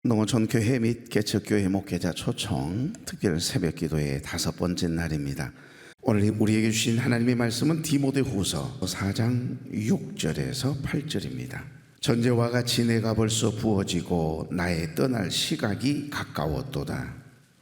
농어촌교회 및 개척교회 목회자 초청 특별 새벽기도의 5번째 날입니다. 오늘 우리에게 주신 하나님의 말씀은 디모데후서 4장 6절에서 8절입니다. 전제와 같이 내가 벌써 부어지고 나의 떠날 시각이 가까웠도다.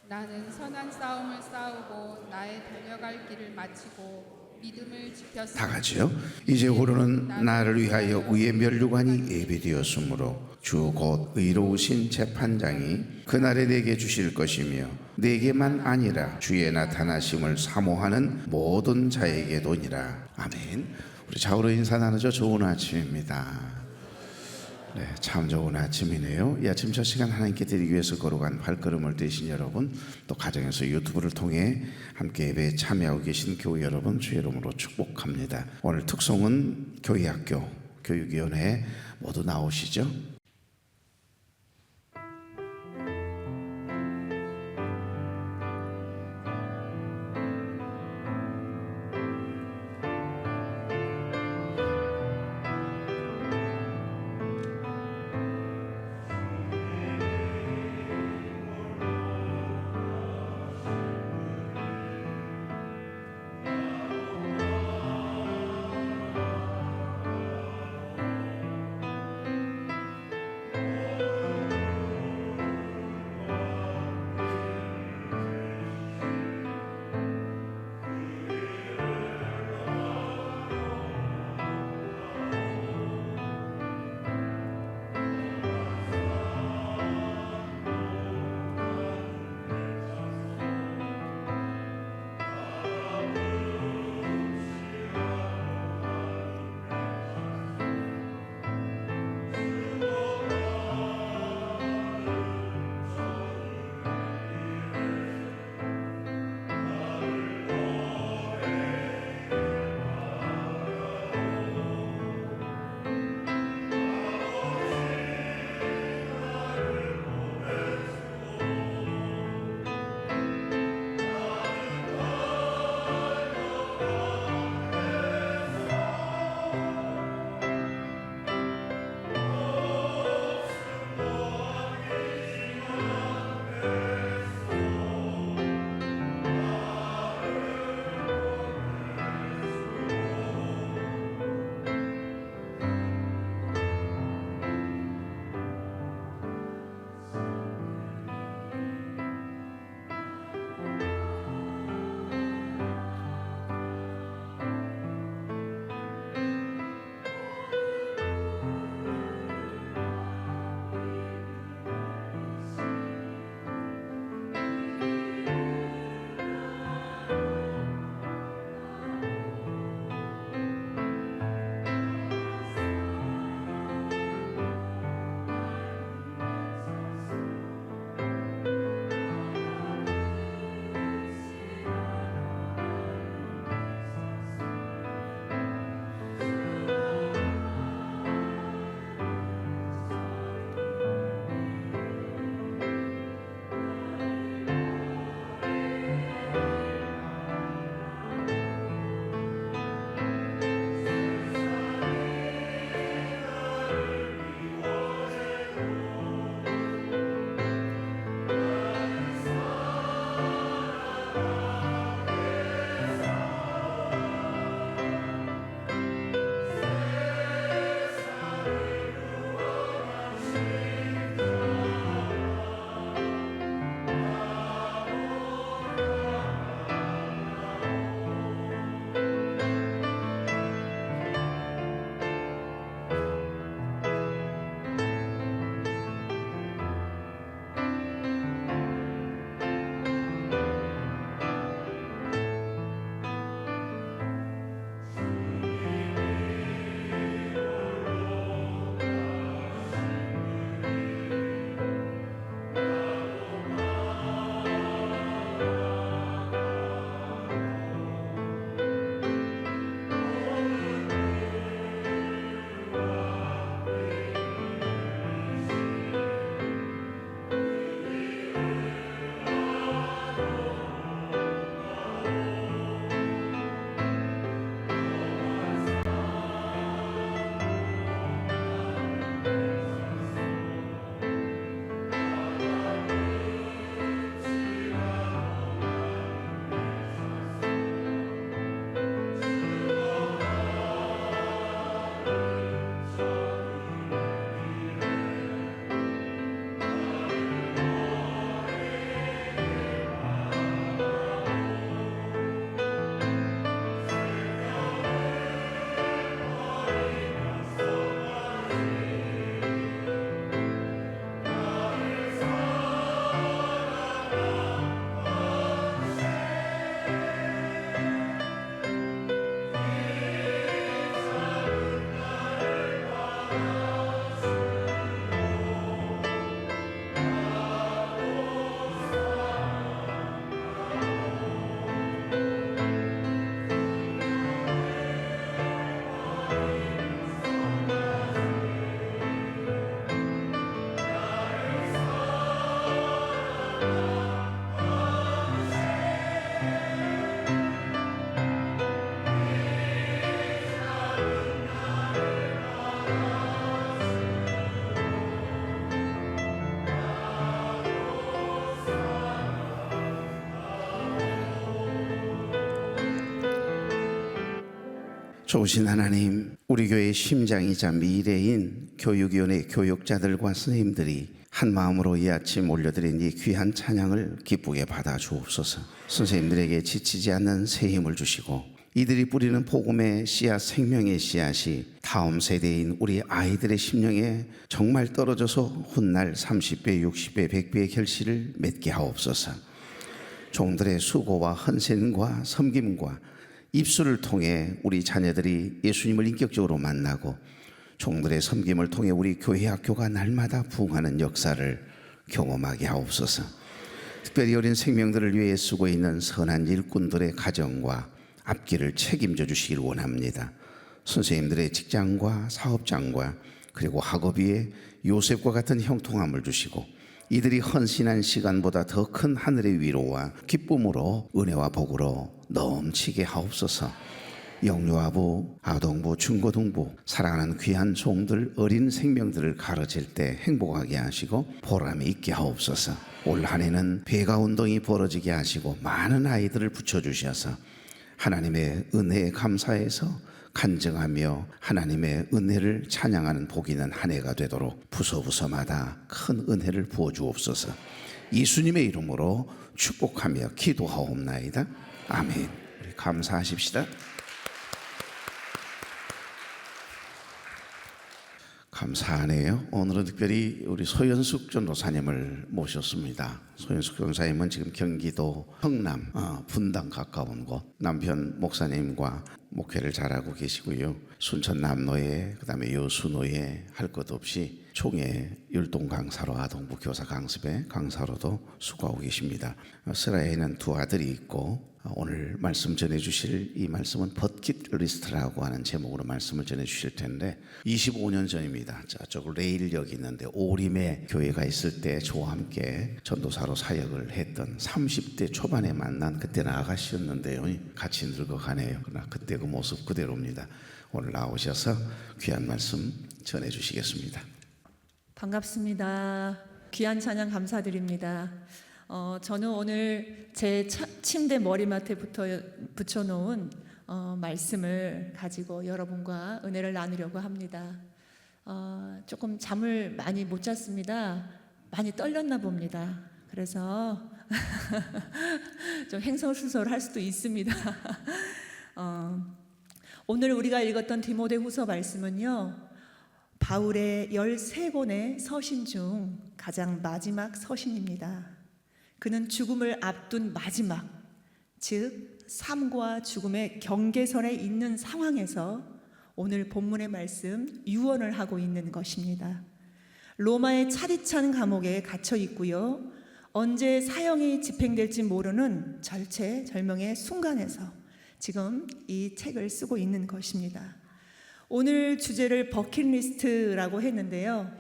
나는 선한 싸움을 싸우고 나의 달려갈 길을 마치고 믿음을 지켰으니 다 같이요. 이제후로는 나를 위하여 의의 면류관이 예비되었으므로 주 곧 의로우신 재판장이 그날에 내게 주실 것이며 내게만 아니라 주의 나타나심을 사모하는 모든 자에게도니라. 아멘. 우리 좌우로 인사 나누죠. 좋은 아침입니다. 네, 참 좋은 아침이네요. 이 아침 저 시간 하나님께 드리기 위해서 걸어간 발걸음을 떼신 여러분, 또 가정에서 유튜브를 통해 함께 예배에 참여하고 계신 교회 여러분, 주의 이름으로 축복합니다. 오늘 특송은 교회학교 교육위원회 모두 나오시죠. 좋으신 하나님, 우리 교회의 심장이자 미래인 교육위원회 교육자들과 선생님들이 한 마음으로 이 아침 올려드린 이 귀한 찬양을 기쁘게 받아 주옵소서. 선생님들에게 지치지 않는 새 힘을 주시고 이들이 뿌리는 복음의 씨앗, 생명의 씨앗이 다음 세대인 우리 아이들의 심령에 정말 떨어져서 훗날 30배, 60배, 100배의 결실을 맺게 하옵소서. 종들의 수고와 헌신과 섬김과 입술을 통해 우리 자녀들이 예수님을 인격적으로 만나고 종들의 섬김을 통해 우리 교회 학교가 날마다 부흥하는 역사를 경험하게 하옵소서. 특별히 어린 생명들을 위해 쓰고 있는 선한 일꾼들의 가정과 앞길을 책임져 주시길 원합니다. 선생님들의 직장과 사업장과 그리고 학업 위에 요셉과 같은 형통함을 주시고 이들이 헌신한 시간보다 더 큰 하늘의 위로와 기쁨으로 은혜와 복으로 넘치게 하옵소서. 영유아부, 아동부, 중고등부 사랑하는 귀한 종들, 어린 생명들을 가르칠 때 행복하게 하시고 보람이 있게 하옵소서. 올 한 해는 배가 운동이 벌어지게 하시고 많은 아이들을 붙여주셔서 하나님의 은혜에 감사해서 간증하며 하나님의 은혜를 찬양하는 복 있는 한 해가 되도록 부서부서마다 큰 은혜를 부어주옵소서. 예수님의 이름으로 축복하며 기도하옵나이다. 아멘. 우리 감사하십시다. 감사하네요. 오늘은 특별히 우리 소연숙 전도사님을 모셨습니다. 소연숙 전도사님은 지금 경기도 성남 분당 가까운 곳 남편 목사님과 목회를 잘하고 계시고요. 순천 남로에 그다음에 여수노에 할 것 없이 총회 율동 강사로 아동부 교사 강습에 강사로도 수고하고 계십니다. 스라에는 두 아들이 있고 오늘 말씀 전해주실 이 말씀은 버킷리스트라고 하는 제목으로 말씀을 전해주실 텐데 25년 전입니다. 저쪽 레일역이 있는데 오림에 교회가 있을 때 저와 함께 전도사로 사역을 했던 30대 초반에 만난 그때는 아가씨였는데요. 같이 늙어가네요. 그러나 그때 그 모습 그대로입니다. 오늘 나오셔서 귀한 말씀 전해주시겠습니다. 반갑습니다. 귀한 찬양 감사드립니다. 저는 오늘 제 침대 머리맡에 붙여놓은 말씀을 가지고 여러분과 은혜를 나누려고 합니다. 조금 잠을 많이 못 잤습니다. 많이 떨렸나 봅니다. 그래서 좀 횡설수설할 수도 있습니다. 오늘 우리가 읽었던 디모데후서 말씀은요, 바울의 13권의 서신 중 가장 마지막 서신입니다. 그는 죽음을 앞둔 마지막, 즉 삶과 죽음의 경계선에 있는 상황에서 오늘 본문의 말씀 유언을 하고 있는 것입니다. 로마의 차디찬 감옥에 갇혀 있고요, 언제 사형이 집행될지 모르는 절체절명의 순간에서 지금 이 책을 쓰고 있는 것입니다. 오늘 주제를 버킷리스트라고 했는데요,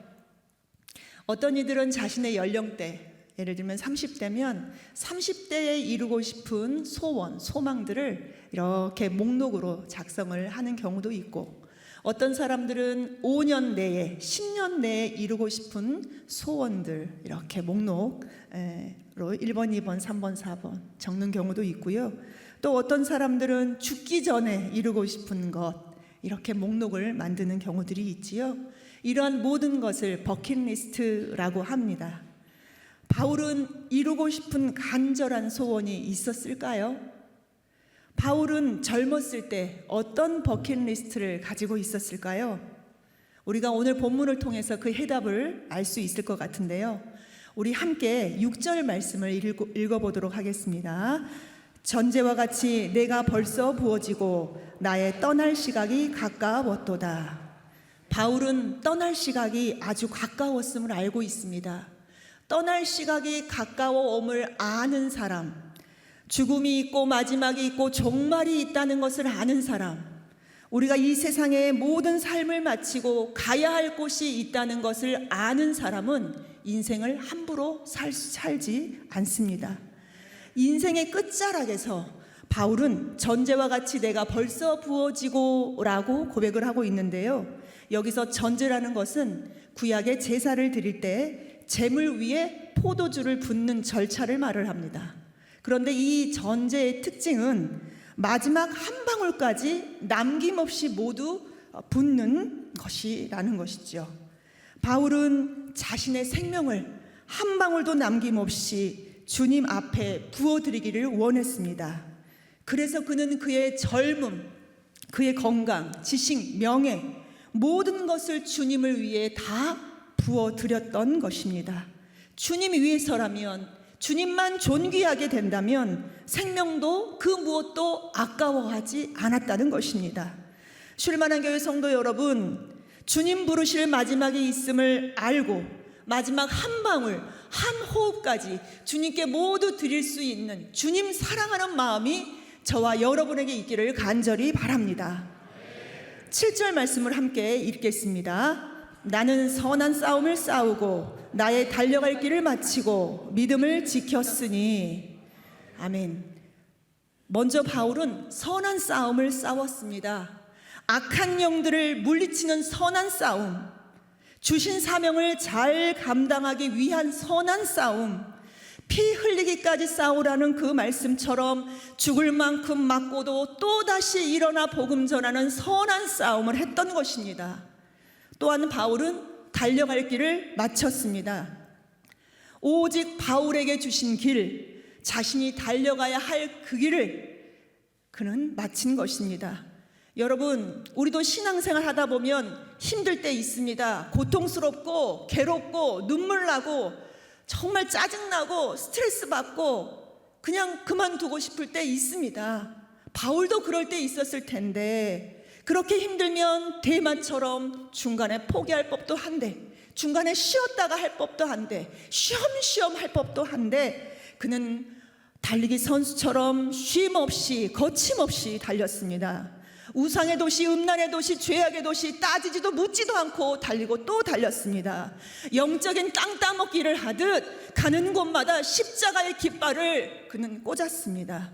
어떤 이들은 자신의 연령대, 예를 들면 30대면 30대에 이루고 싶은 소원, 소망들을 이렇게 목록으로 작성을 하는 경우도 있고, 어떤 사람들은 5년 내에, 10년 내에 이루고 싶은 소원들 이렇게 목록으로 1번, 2번, 3번, 4번 적는 경우도 있고요. 또 어떤 사람들은 죽기 전에 이루고 싶은 것 이렇게 목록을 만드는 경우들이 있지요. 이러한 모든 것을 버킷리스트라고 합니다. 바울은 이루고 싶은 간절한 소원이 있었을까요? 바울은 젊었을 때 어떤 버킷리스트를 가지고 있었을까요? 우리가 오늘 본문을 통해서 그 해답을 알 수 있을 것 같은데요, 우리 함께 6절 말씀을 읽어보도록 하겠습니다. 전제와 같이 내가 벌써 부어지고 나의 떠날 시각이 가까웠도다. 바울은 떠날 시각이 아주 가까웠음을 알고 있습니다. 떠날 시각이 가까워옴을 아는 사람, 죽음이 있고 마지막이 있고 종말이 있다는 것을 아는 사람, 우리가 이 세상의 모든 삶을 마치고 가야 할 곳이 있다는 것을 아는 사람은 인생을 함부로 살지 않습니다. 인생의 끝자락에서 바울은 전제와 같이 내가 벌써 부어지고 라고 고백을 하고 있는데요, 여기서 전제라는 것은 구약의 제사를 드릴 때 제물 위에 포도주를 붓는 절차를 말을 합니다. 그런데 이 전제의 특징은 마지막 한 방울까지 남김없이 모두 붓는 것이라는 것이죠. 바울은 자신의 생명을 한 방울도 남김없이 주님 앞에 부어드리기를 원했습니다. 그래서 그는 그의 젊음, 그의 건강, 지식, 명예 모든 것을 주님을 위해 다 부어드렸던 것입니다. 주님 위해서라면, 주님만 존귀하게 된다면 생명도 그 무엇도 아까워하지 않았다는 것입니다. 쉴만한 교회 성도 여러분, 주님 부르실 마지막이 있음을 알고 마지막 한 방울, 한 호흡까지 주님께 모두 드릴 수 있는 주님 사랑하는 마음이 저와 여러분에게 있기를 간절히 바랍니다. 7절 말씀을 함께 읽겠습니다. 나는 선한 싸움을 싸우고 나의 달려갈 길을 마치고 믿음을 지켰으니. 아멘. 먼저 바울은 선한 싸움을 싸웠습니다. 악한 영들을 물리치는 선한 싸움, 주신 사명을 잘 감당하기 위한 선한 싸움, 피 흘리기까지 싸우라는 그 말씀처럼 죽을 만큼 맞고도 또다시 일어나 복음 전하는 선한 싸움을 했던 것입니다. 또한 바울은 달려갈 길을 마쳤습니다. 오직 바울에게 주신 길, 자신이 달려가야 할 그 길을 그는 마친 것입니다. 여러분, 우리도 신앙생활 하다 보면 힘들 때 있습니다. 고통스럽고 괴롭고 눈물 나고 정말 짜증나고 스트레스 받고 그냥 그만두고 싶을 때 있습니다. 바울도 그럴 때 있었을 텐데, 그렇게 힘들면 데마처럼 중간에 포기할 법도 한데, 중간에 쉬었다가 할 법도 한데, 쉬엄쉬엄 할 법도 한데, 그는 달리기 선수처럼 쉼 없이 거침없이 달렸습니다. 우상의 도시, 음란의 도시, 죄악의 도시 따지지도 묻지도 않고 달리고 또 달렸습니다. 영적인 땅 따먹기를 하듯 가는 곳마다 십자가의 깃발을 그는 꽂았습니다.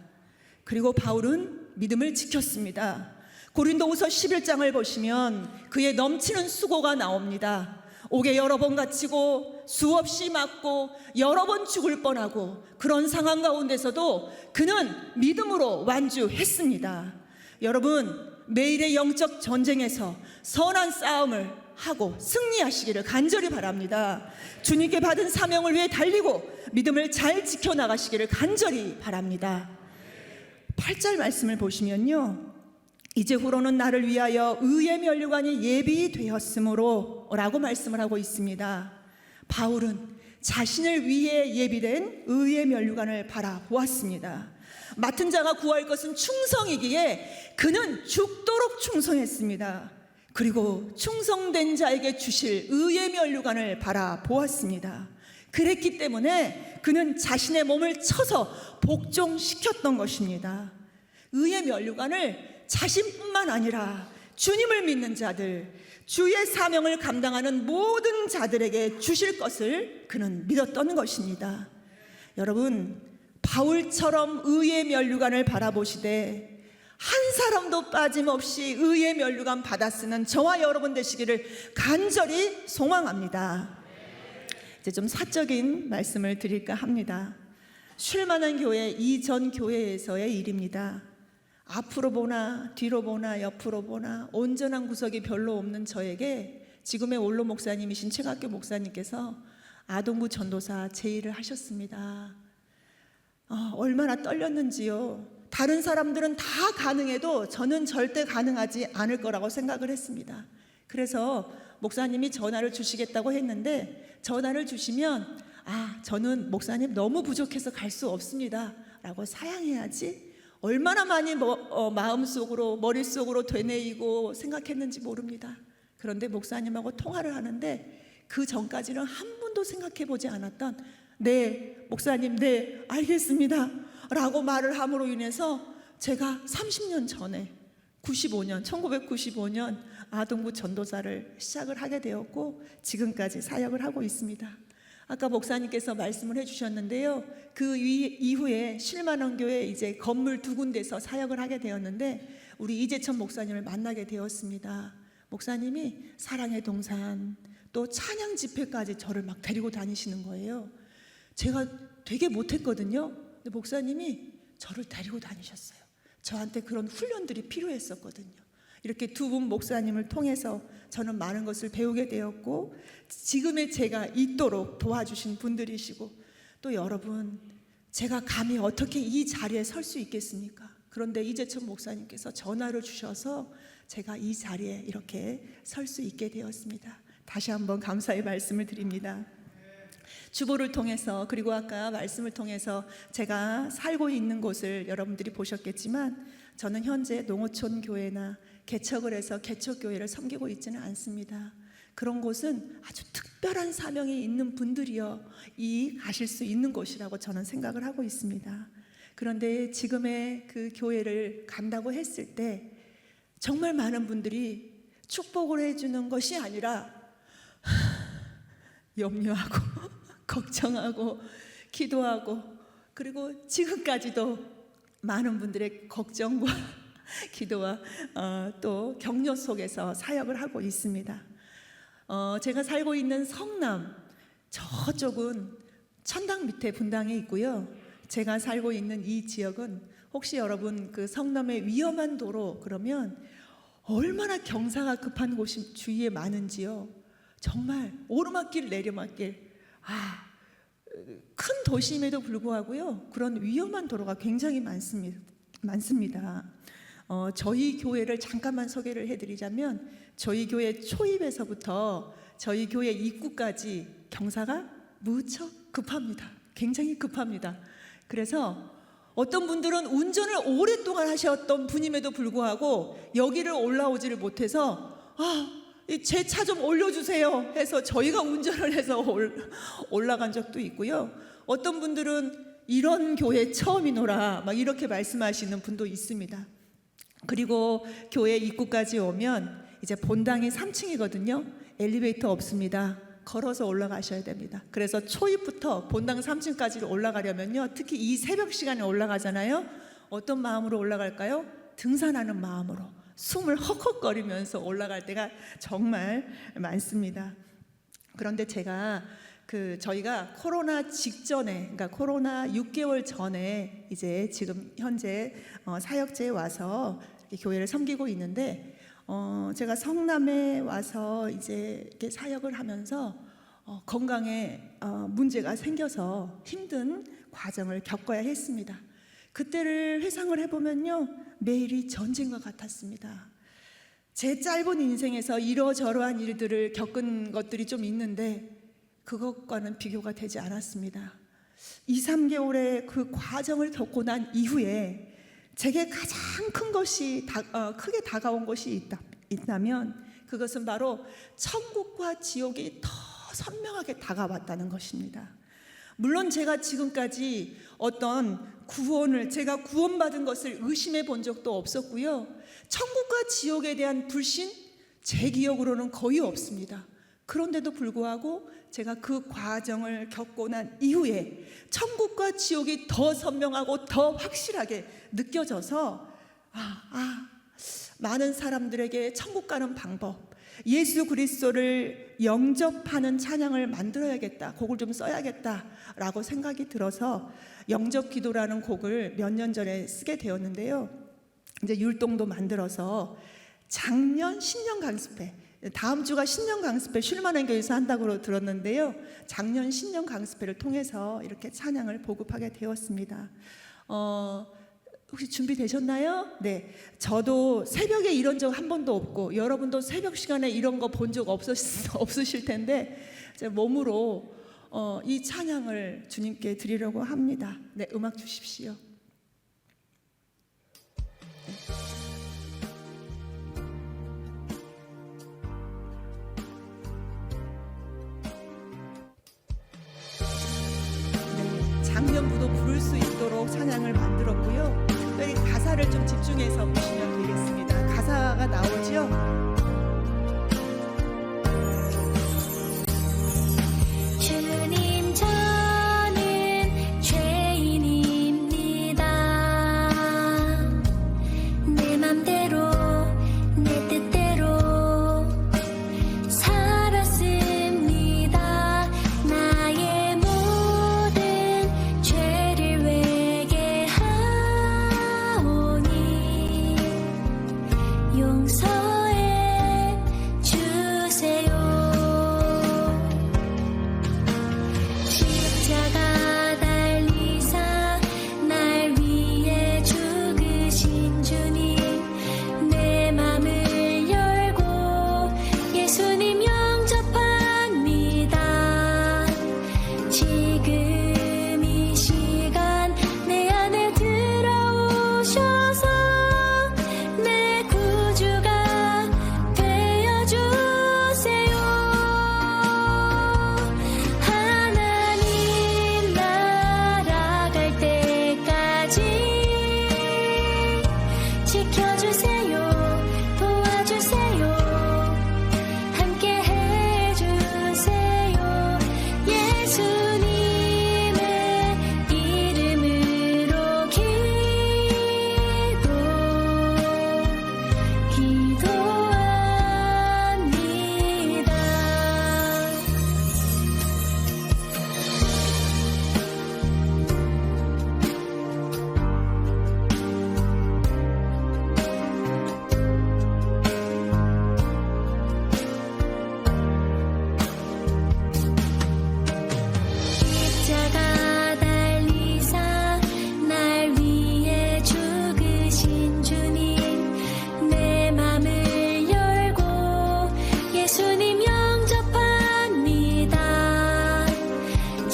그리고 바울은 믿음을 지켰습니다. 고린도후서 11장을 보시면 그의 넘치는 수고가 나옵니다. 옥에 여러 번 갇히고 수없이 맞고 여러 번 죽을 뻔하고 그런 상황 가운데서도 그는 믿음으로 완주했습니다. 여러분, 매일의 영적 전쟁에서 선한 싸움을 하고 승리하시기를 간절히 바랍니다. 주님께 받은 사명을 위해 달리고 믿음을 잘 지켜나가시기를 간절히 바랍니다. 8절 말씀을 보시면요, 이제후로는 나를 위하여 의의 면류관이 예비되었으므로 라고 말씀을 하고 있습니다. 바울은 자신을 위해 예비된 의의 면류관을 바라보았습니다. 맡은 자가 구할 것은 충성이기에 그는 죽도록 충성했습니다. 그리고 충성된 자에게 주실 의의 면류관을 바라보았습니다. 그랬기 때문에 그는 자신의 몸을 쳐서 복종시켰던 것입니다. 의의 면류관을 자신뿐만 아니라 주님을 믿는 자들, 주의 사명을 감당하는 모든 자들에게 주실 것을 그는 믿었던 것입니다. 여러분, 바울처럼 의의 면류관을 바라보시되 한 사람도 빠짐없이 의의 면류관 받아 쓰는 저와 여러분 되시기를 간절히 소망합니다. 이제 좀 사적인 말씀을 드릴까 합니다. 쉴만한 교회 이전 교회에서의 일입니다. 앞으로 보나 뒤로 보나 옆으로 보나 온전한 구석이 별로 없는 저에게 지금의 원로 목사님이신 최각교 목사님께서 아동부 전도사 제의를 하셨습니다. 얼마나 떨렸는지요. 다른 사람들은 다 가능해도 저는 절대 가능하지 않을 거라고 생각을 했습니다. 그래서 목사님이 전화를 주시겠다고 했는데, 전화를 주시면 저는 목사님 너무 부족해서 갈 수 없습니다 라고 사양해야지 얼마나 많이 마음속으로 머릿속으로 되뇌이고 생각했는지 모릅니다. 그런데 목사님하고 통화를 하는데 그 전까지는 한 번도 생각해 보지 않았던 네 목사님 네 알겠습니다 라고 말을 함으로 인해서 제가 30년 전에 1995년 아동부 전도사를 시작을 하게 되었고 지금까지 사역을 하고 있습니다. 아까 목사님께서 말씀을 해주셨는데요, 그 이후에 쉴만한 교회 이제 건물 2군데서 사역을 하게 되었는데 우리 이재천 목사님을 만나게 되었습니다. 목사님이 사랑의 동산 또 찬양 집회까지 저를 막 데리고 다니시는 거예요. 제가 되게 못했거든요. 근데 목사님이 저를 데리고 다니셨어요. 저한테 그런 훈련들이 필요했었거든요. 이렇게 두 분 목사님을 통해서 저는 많은 것을 배우게 되었고, 지금의 제가 있도록 도와주신 분들이시고, 또 여러분, 제가 감히 어떻게 이 자리에 설 수 있겠습니까? 그런데 이재천 목사님께서 전화를 주셔서 제가 이 자리에 이렇게 설 수 있게 되었습니다. 다시 한번 감사의 말씀을 드립니다. 주보를 통해서, 그리고 아까 말씀을 통해서 제가 살고 있는 곳을 여러분들이 보셨겠지만, 저는 현재 농어촌 교회나 개척을 해서 개척교회를 섬기고 있지는 않습니다. 그런 곳은 아주 특별한 사명이 있는 분들이여 이 가실 수 있는 곳이라고 저는 생각을 하고 있습니다. 그런데 지금의 그 교회를 간다고 했을 때 정말 많은 분들이 축복을 해주는 것이 아니라 염려하고 걱정하고 기도하고, 그리고 지금까지도 많은 분들의 걱정과 기도와 또 격려 속에서 사역을 하고 있습니다. 제가 살고 있는 성남, 저쪽은 천당 밑에 분당에 있고요. 제가 살고 있는 이 지역은, 혹시 여러분 그 성남의 위험한 도로 그러면 얼마나 경사가 급한 곳이 주위에 많은지요. 정말 오르막길 내리막길, 큰 도심에도 불구하고요, 그런 위험한 도로가 굉장히 많습니다. 저희 교회를 잠깐만 소개를 해드리자면, 저희 교회 초입에서부터 저희 교회 입구까지 경사가 무척 급합니다. 굉장히 급합니다. 그래서 어떤 분들은 운전을 오랫동안 하셨던 분임에도 불구하고 여기를 올라오지를 못해서 제 차 좀 올려주세요 해서 저희가 운전을 해서 올라간 적도 있고요. 어떤 분들은 이런 교회 처음이노라 막 이렇게 말씀하시는 분도 있습니다. 그리고 교회 입구까지 오면 이제 본당이 3층이거든요. 엘리베이터 없습니다. 걸어서 올라가셔야 됩니다. 그래서 초입부터 본당 3층까지 올라가려면요, 특히 이 새벽 시간에 올라가잖아요. 어떤 마음으로 올라갈까요? 등산하는 마음으로 숨을 헉헉거리면서 올라갈 때가 정말 많습니다. 그런데 제가 저희가 코로나 직전에, 그러니까 코로나 6개월 전에 이제 지금 현재 사역제에 와서 교회를 섬기고 있는데, 제가 성남에 와서 이제 이렇게 사역을 하면서 건강에 문제가 생겨서 힘든 과정을 겪어야 했습니다. 그때를 회상을 해보면요, 매일이 전쟁과 같았습니다. 제 짧은 인생에서 이러저러한 일들을 겪은 것들이 좀 있는데 그것과는 비교가 되지 않았습니다. 2, 3개월의 그 과정을 겪고 난 이후에 제게 가장 큰 것이 크게 다가온 것이 있다면 그것은 바로 천국과 지옥이 더 선명하게 다가왔다는 것입니다. 물론 제가 지금까지 어떤 제가 구원받은 것을 의심해 본 적도 없었고요. 천국과 지옥에 대한 불신, 제 기억으로는 거의 없습니다. 그런데도 불구하고 제가 그 과정을 겪고 난 이후에 천국과 지옥이 더 선명하고 더 확실하게 느껴져서 많은 사람들에게 천국 가는 방법, 예수 그리스도를 영접하는 찬양을 만들어야겠다, 곡을 좀 써야겠다라고 생각이 들어서 영접기도라는 곡을 몇 년 전에 쓰게 되었는데요. 이제 율동도 만들어서 작년 신년 강습회, 다음 주가 신년 강습회 쉴만한 교회에서 한다고 들었는데요. 작년 신년 강습회를 통해서 이렇게 찬양을 보급하게 되었습니다. 혹시 준비되셨나요? 네, 저도 새벽에 이런 적 한 번도 없고 여러분도 새벽 시간에 이런 거 본 적 없으실 텐데 제가 몸으로 이 찬양을 주님께 드리려고 합니다. 네, 음악 주십시오. 장면부도 부를 수 있도록 찬양을 만들었고요. 특별히 가사를 좀 집중해서 보시면 되겠습니다. 가사가 나오죠? 주님, 저는 죄인입니다. 내 맘대로 내 뜻대로 살았습니다. 나의 모든 죄를 회개하오니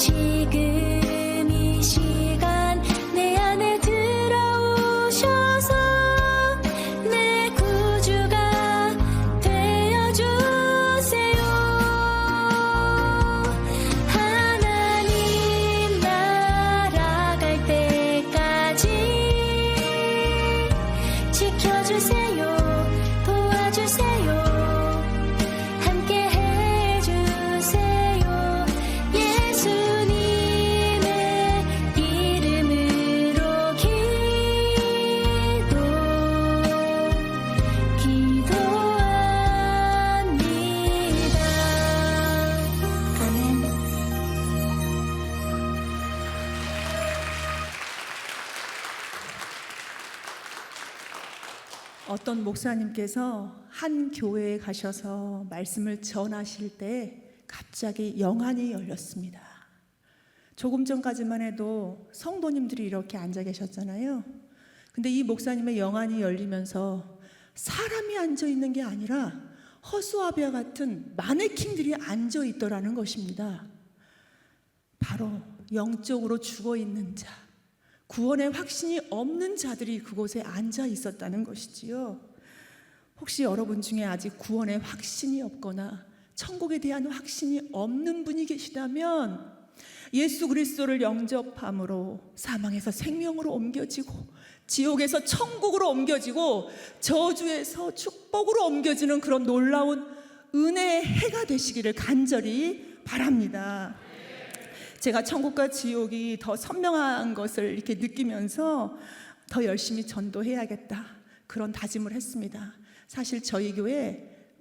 지금 이 시간 내 안에 들어오셔서 내 구주가 되어주세요. 하나님 날아갈 때까지 지켜주세요. 도와주세요. 함께 해주세요. 예수님의 이름으로 기도합니다. 아멘. 어떤 목사님께서 한 교회에 가셔서 말씀을 전하실 때 갑자기 영안이 열렸습니다. 조금 전까지만 해도 성도님들이 이렇게 앉아 계셨잖아요. 근데 이 목사님의 영안이 열리면서 사람이 앉아 있는 게 아니라 허수아비와 같은 마네킹들이 앉아 있더라는 것입니다. 바로 영적으로 죽어 있는 자, 구원의 확신이 없는 자들이 그곳에 앉아 있었다는 것이지요. 혹시 여러분 중에 아직 구원의 확신이 없거나 천국에 대한 확신이 없는 분이 계시다면 예수 그리스도를 영접함으로 사망에서 생명으로 옮겨지고 지옥에서 천국으로 옮겨지고 저주에서 축복으로 옮겨지는 그런 놀라운 은혜의 해가 되시기를 간절히 바랍니다. 제가 천국과 지옥이 더 선명한 것을 이렇게 느끼면서 더 열심히 전도해야겠다, 그런 다짐을 했습니다. 사실 저희 교회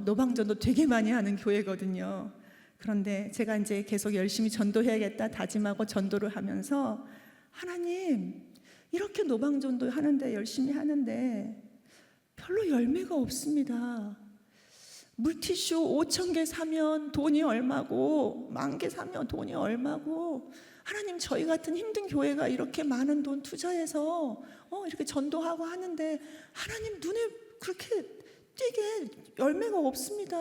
노방전도 되게 많이 하는 교회거든요. 그런데 제가 이제 계속 열심히 전도해야겠다 다짐하고 전도를 하면서 하나님, 이렇게 노방전도 하는데 열심히 하는데 별로 열매가 없습니다. 물티슈 5,000개 사면 돈이 얼마고 10,000개 사면 돈이 얼마고, 하나님 저희 같은 힘든 교회가 이렇게 많은 돈 투자해서 이렇게 전도하고 하는데 하나님 눈에 그렇게 띄게 열매가 없습니다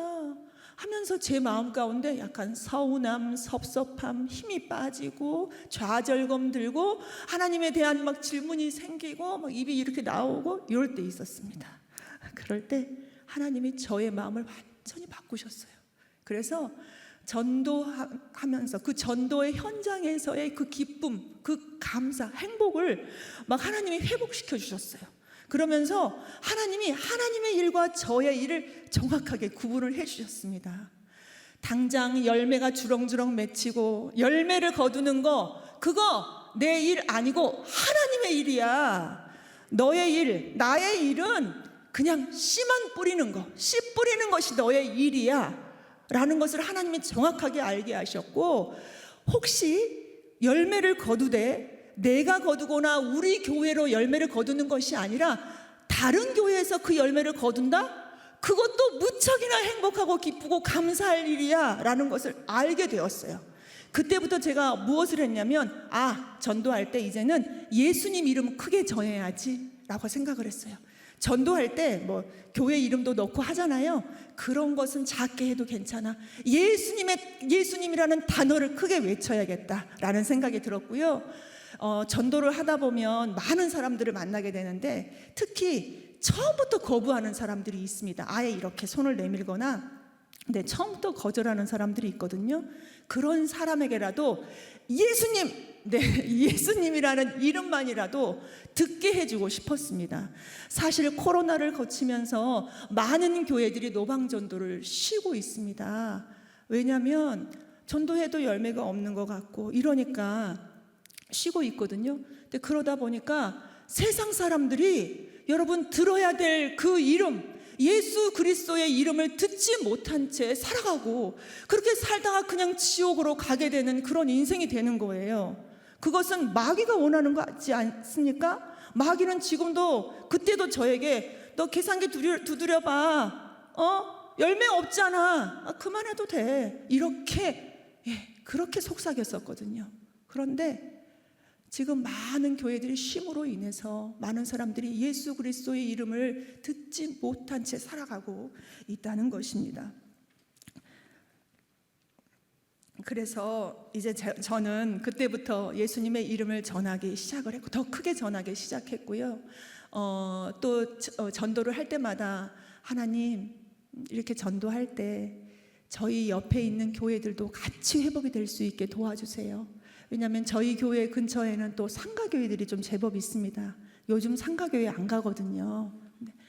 하면서 제 마음 가운데 약간 서운함, 섭섭함, 힘이 빠지고 좌절감 들고 하나님에 대한 막 질문이 생기고 막 입이 이렇게 나오고 이럴 때 있었습니다. 그럴 때 하나님이 저의 마음을 완전히 바꾸셨어요. 그래서 전도하면서 그 전도의 현장에서의 그 기쁨, 그 감사, 행복을 막 하나님이 회복시켜 주셨어요. 그러면서 하나님이 하나님의 일과 저의 일을 정확하게 구분을 해 주셨습니다. 당장 열매가 주렁주렁 맺히고 열매를 거두는 거, 그거 내 일 아니고 하나님의 일이야. 너의 일, 나의 일은 그냥 씨만 뿌리는 거, 씨 뿌리는 것이 너의 일이야 라는 것을 하나님이 정확하게 알게 하셨고, 혹시 열매를 거두되 내가 거두거나 우리 교회로 열매를 거두는 것이 아니라 다른 교회에서 그 열매를 거둔다? 그것도 무척이나 행복하고 기쁘고 감사할 일이야 라는 것을 알게 되었어요. 그때부터 제가 무엇을 했냐면, 전도할 때 이제는 예수님 이름 크게 전해야지 라고 생각을 했어요. 전도할 때 뭐 교회 이름도 넣고 하잖아요. 그런 것은 작게 해도 괜찮아. 예수님이라는 단어를 크게 외쳐야겠다라는 생각이 들었고요. 전도를 하다 보면 많은 사람들을 만나게 되는데 특히 처음부터 거부하는 사람들이 있습니다. 아예 이렇게 손을 내밀거나 처음부터 거절하는 사람들이 있거든요. 그런 사람에게라도 예수님이라는 이름만이라도 듣게 해주고 싶었습니다. 사실 코로나를 거치면서 많은 교회들이 노방전도를 쉬고 있습니다. 왜냐하면 전도해도 열매가 없는 것 같고 이러니까 쉬고 있거든요. 근데 그러다 보니까 세상 사람들이 여러분 들어야 될 그 이름, 예수 그리스도의 이름을 듣지 못한 채 살아가고 그렇게 살다가 그냥 지옥으로 가게 되는 그런 인생이 되는 거예요. 그것은 마귀가 원하는 거 같지 않습니까? 마귀는 지금도 그때도 저에게 너 계산기 두드려봐. 열매 없잖아. 그만해도 돼. 이렇게 그렇게 속삭였었거든요. 그런데 지금 많은 교회들이 쉼으로 인해서 많은 사람들이 예수 그리스도의 이름을 듣지 못한 채 살아가고 있다는 것입니다. 그래서 이제 저는 그때부터 예수님의 이름을 전하기 시작을 했고 더 크게 전하기 시작했고요. 또 전도를 할 때마다 하나님 이렇게 전도할 때 저희 옆에 있는 교회들도 같이 회복이 될 수 있게 도와주세요. 왜냐하면 저희 교회 근처에는 또 상가교회들이 좀 제법 있습니다. 요즘 상가교회 안 가거든요.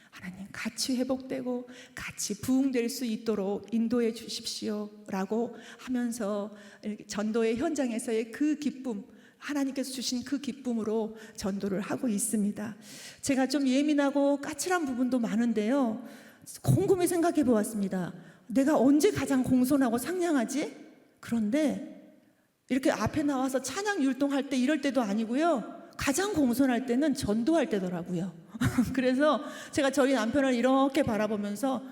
하나님 같이 회복되고 같이 부흥될 수 있도록 인도해 주십시오 라고 하면서 전도의 현장에서의 그 기쁨, 하나님께서 주신 그 기쁨으로 전도를 하고 있습니다. 제가 좀 예민하고 까칠한 부분도 많은데요, 곰곰이 생각해 보았습니다. 내가 언제 가장 공손하고 상냥하지? 그런데 이렇게 앞에 나와서 찬양 율동할 때 이럴 때도 아니고요, 가장 공손할 때는 전도할 때더라고요. 그래서 제가 저희 남편을 이렇게 바라보면서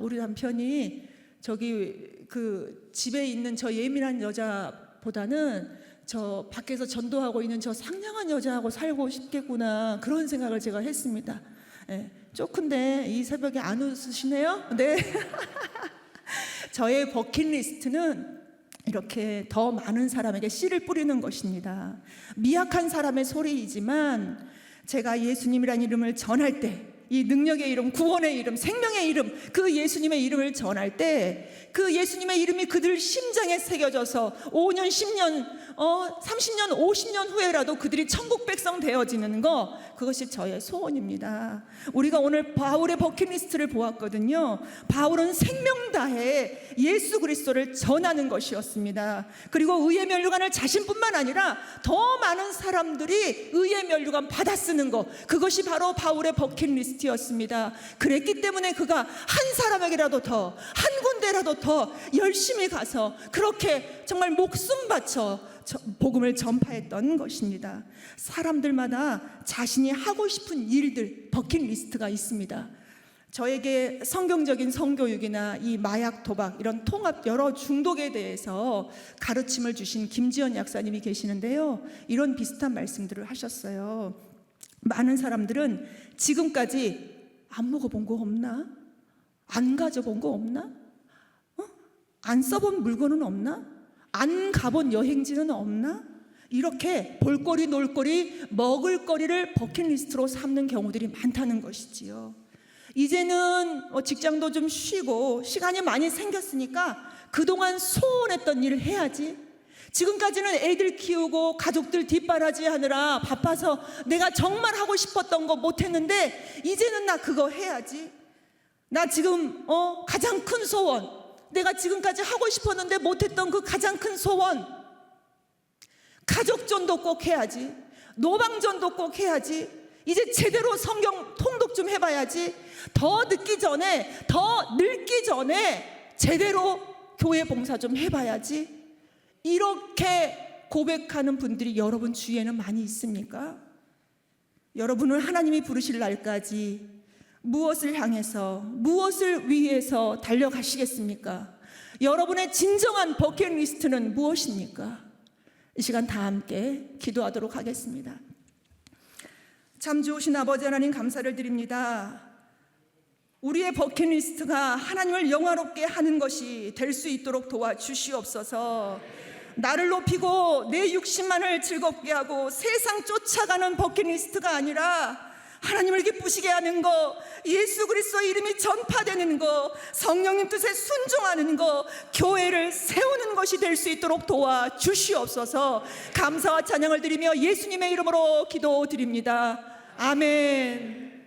우리 남편이 저기 그 집에 있는 저 예민한 여자보다는 저 밖에서 전도하고 있는 저 상냥한 여자하고 살고 싶겠구나, 그런 생각을 제가 했습니다. 쪼큰데 이 새벽에 안 웃으시네요? 네. 저의 버킷리스트는 이렇게 더 많은 사람에게 씨를 뿌리는 것입니다. 미약한 사람의 소리이지만 제가 예수님이라는 이름을 전할 때, 이 능력의 이름, 구원의 이름, 생명의 이름, 그 예수님의 이름을 전할 때 그 예수님의 이름이 그들 심장에 새겨져서 5년, 10년, 30년, 50년 후에라도 그들이 천국 백성 되어지는 거, 그것이 저의 소원입니다. 우리가 오늘 바울의 버킷리스트를 보았거든요. 바울은 생명 다해 예수 그리스도를 전하는 것이었습니다. 그리고 의의 면류관을 자신뿐만 아니라 더 많은 사람들이 의의 면류관 받아 쓰는 것, 그것이 바로 바울의 버킷리스트였습니다. 그랬기 때문에 그가 한 사람에게라도 더, 한 군데라도 더 열심히 가서 그렇게 정말 목숨 바쳐 복음을 전파했던 것입니다. 사람들마다 자신이 하고 싶은 일들, 버킷리스트가 있습니다. 저에게 성경적인 성교육이나 이 마약, 도박, 이런 통합 여러 중독에 대해서 가르침을 주신 김지연 약사님이 계시는데요, 이런 비슷한 말씀들을 하셨어요. 많은 사람들은 지금까지 안 먹어본 거 없나? 안 가져본 거 없나? 안 써본 물건은 없나? 안 가본 여행지는 없나? 이렇게 볼거리, 놀거리, 먹을거리를 버킷리스트로 삼는 경우들이 많다는 것이지요. 이제는 직장도 좀 쉬고 시간이 많이 생겼으니까 그동안 소원했던 일을 해야지. 지금까지는 애들 키우고 가족들 뒷바라지 하느라 바빠서 내가 정말 하고 싶었던 거 못했는데 이제는 나 그거 해야지. 나 지금 가장 큰 소원, 내가 지금까지 하고 싶었는데 못했던 그 가장 큰 소원, 가족전도 꼭 해야지. 노방전도 꼭 해야지. 이제 제대로 성경 통독 좀 해봐야지. 더 늙기 전에 제대로 교회 봉사 좀 해봐야지. 이렇게 고백하는 분들이 여러분 주위에는 많이 있습니까? 여러분은 하나님이 부르실 날까지 무엇을 향해서, 무엇을 위해서 달려가시겠습니까? 여러분의 진정한 버킷리스트는 무엇입니까? 이 시간 다 함께 기도하도록 하겠습니다. 참 좋으신 아버지 하나님, 감사를 드립니다. 우리의 버킷리스트가 하나님을 영화롭게 하는 것이 될 수 있도록 도와주시옵소서. 나를 높이고 내 육신만을 즐겁게 하고 세상 쫓아가는 버킷리스트가 아니라 하나님을 기쁘시게 하는 거, 예수 그리스도의 이름이 전파되는 거, 성령님 뜻에 순종하는 거, 교회를 세우는 것이 될 수 있도록 도와주시옵소서. 감사와 찬양을 드리며 예수님의 이름으로 기도드립니다. 아멘.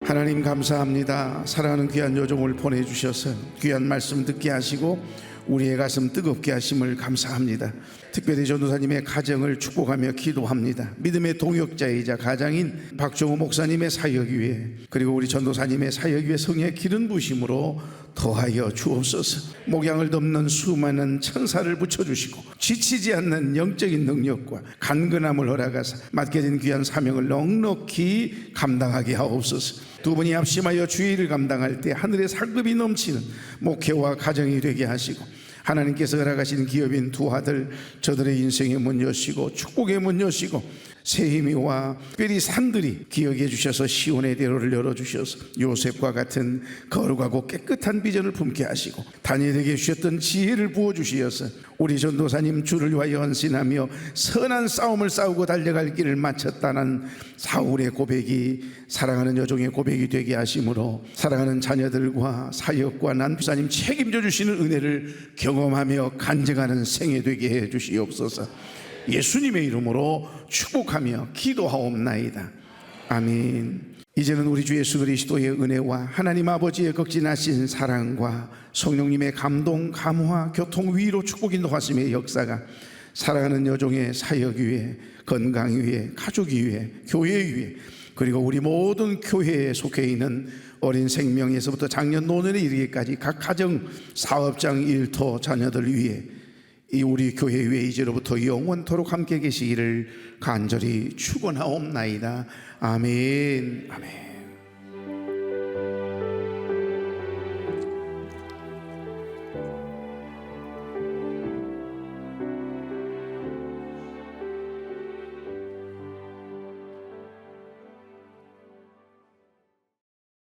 하나님 감사합니다. 사랑하는 귀한 여종을 보내주셔서 귀한 말씀 듣게 하시고 우리의 가슴 뜨겁게 하심을 감사합니다. 특별히 전도사님의 가정을 축복하며 기도합니다. 믿음의 동역자이자 가장인 박종호 목사님의 사역 위에, 그리고 우리 전도사님의 사역 위에 성령의 기름 부심으로 더하여 주옵소서. 목양을 덮는 수많은 천사를 붙여주시고 지치지 않는 영적인 능력과 간근함을 허락하사 맡겨진 귀한 사명을 넉넉히 감당하게 하옵소서. 두 분이 합심하여 주의 일을 감당할 때 하늘의 상급이 넘치는 목회와 가정이 되게 하시고, 하나님께서 허락하신 기업인 두 아들, 저들의 인생의 문 여시고 축복의 문 여시고 새 힘이와 특별히 산들이 기억해 주셔서 시온의 대로를 열어주셔서 요셉과 같은 거룩하고 깨끗한 비전을 품게 하시고 다니엘에게 주셨던 지혜를 부어주시어서 우리 전도사님 주를 위하여 헌신하며 선한 싸움을 싸우고 달려갈 길을 마쳤다는 사울의 고백이 사랑하는 여종의 고백이 되게 하심으로 사랑하는 자녀들과 사역과 난부사님 책임져 주시는 은혜를 경험하며 간증하는 생애 되게 해 주시옵소서. 예수님의 이름으로 축복하며 기도하옵나이다. 아멘. 이제는 우리 주 예수 그리스도의 은혜와 하나님 아버지의 극진하신 사랑과 성령님의 감동, 감화, 교통, 위로, 축복, 인도하심의 역사가 사랑하는 여종의 사역 위에, 건강 위에, 가족 위에, 교회 위에, 그리고 우리 모든 교회에 속해 있는 어린 생명에서부터 장년 노년에 이르기까지 각 가정, 사업장, 일터, 자녀들 위에 이 우리 교회 위에 이제로부터 영원토록 함께 계시기를 간절히 축원하옵나이다. 아멘. 아멘.